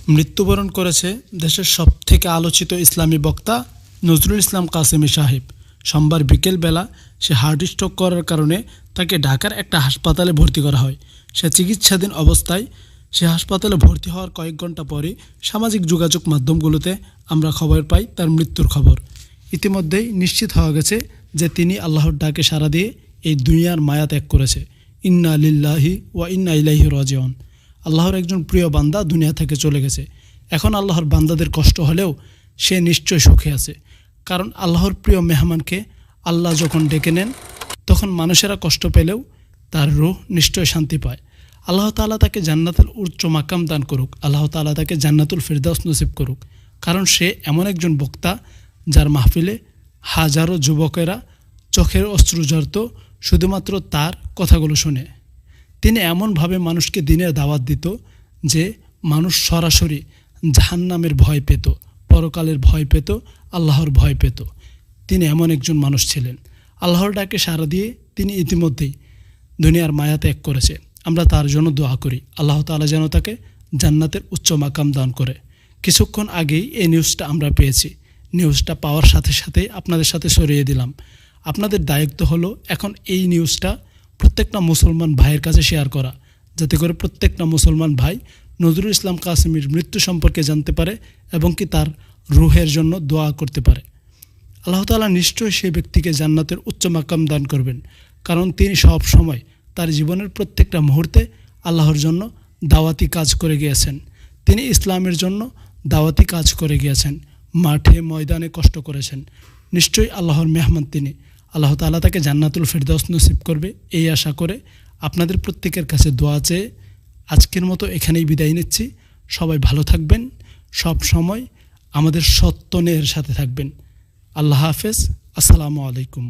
মৃত্যুবরণ করেছে দেশের সবথেকে আলোচিত ইসলামী বক্তা নজরুল ইসলাম কাসেমী সাহেব। সোমবার বিকেলবেলা সে হার্ট স্ট্রোক করার কারণে তাকে ঢাকার একটা হাসপাতালে ভর্তি করা হয়। সে চিকিৎসাধীন অবস্থায় সে হাসপাতালে ভর্তি হওয়ার কয়েক ঘন্টা পরে সামাজিক যোগাযোগ মাধ্যমগুলোতে আমরা খবর পাই তার মৃত্যুর খবর। ইতিমধ্যেই নিশ্চিত হওয়া গেছে যে তিনি আল্লাহর ডাকে সাড়া দিয়ে এই দুনিয়ার মায়া ত্যাগ করেছে। ইন্না লিল্লাহি ওয়া ইন্না ইলাইহি রাজিউন। আল্লাহর একজন প্রিয় বান্দা দুনিয়া থেকে চলে গেছে। এখন আল্লাহর বান্দাদের কষ্ট হলেও সে নিশ্চয় সুখে আছে, কারণ আল্লাহর প্রিয় মেহমানকে আল্লাহ যখন ডেকে নেন তখন মানুষেরা কষ্ট পেলেও তার রূহ নিশ্চয় শান্তি পায়। আল্লাহ তাআলা তাকে জান্নাতুল উচ্চ মাকাম দান করুক। আল্লাহ তাআলা তাকে জান্নাতুল ফিরদাউস নসিব করুক, কারণ সে এমন একজন বক্তা যার মাহফিলে হাজারো যুবকেরা চোখের অশ্রু ঝরত শুধুমাত্র তার কথাগুলো শুনে। তিনি এমনভাবে মানুষকে দিনের দাওয়াত দিত যে মানুষ সরাসরি জাহান্নামের ভয় পেত, পরকালের ভয় পেত, আল্লাহর ভয় পেত। তিনি এমন একজন মানুষ ছিলেন। আল্লাহর ডাকে সাড়া দিয়ে তিনি ইতিমধ্যেই দুনিয়ার মায়া ত্যাগ করেছে। আমরা তার জন্য দোয়া করি আল্লাহ তাআলা যেন তাকে জান্নাতের উচ্চ মাকাম দান করে। কিছুক্ষণ আগেই এই নিউজটা আমরা পেয়েছি। নিউজটা পাওয়ার সাথে সাথে আপনাদের সাথে ছড়িয়ে দিলাম। আপনাদের দায়িত্ব হলো এখন এই নিউজটা প্রত্যেকটা মুসলমান ভাইয়ের কাছে শেয়ার করা, যাতে করে প্রত্যেকটা মুসলমান ভাই নজরুল ইসলাম কাসেমীর মৃত্যু সম্পর্কে জানতে পারে এবং কি তার রুহের জন্য দোয়া করতে পারে। আল্লাহ তাআলা নিশ্চয়ই সেই ব্যক্তিকে জান্নাতের উচ্চ মাকাম দান করবেন, কারণ তিনি সব সময় তার জীবনের প্রত্যেকটা মুহূর্তে আল্লাহর জন্য দাওয়াতি কাজ করে গিয়েছেন। তিনি ইসলামের জন্য দাওয়াতি কাজ করে গিয়েছেন, মাঠে ময়দানে কষ্ট করেছেন। নিশ্চয়ই আল্লাহর মেহমান তিনি। আল্লাহ তাআলা তাকে জান্নাতুল ফিরদাউস নসিব করবে এই আশা করে আপনাদের প্রত্যেকের কাছে দোয়া চেয়ে আজকের মতো এখানেই বিদায় নিচ্ছি। সবাই ভালো থাকবেন, সব সময় আমাদের সত্যনের সাথে থাকবেন। আল্লাহ হাফেজ। আসসালামু আলাইকুম।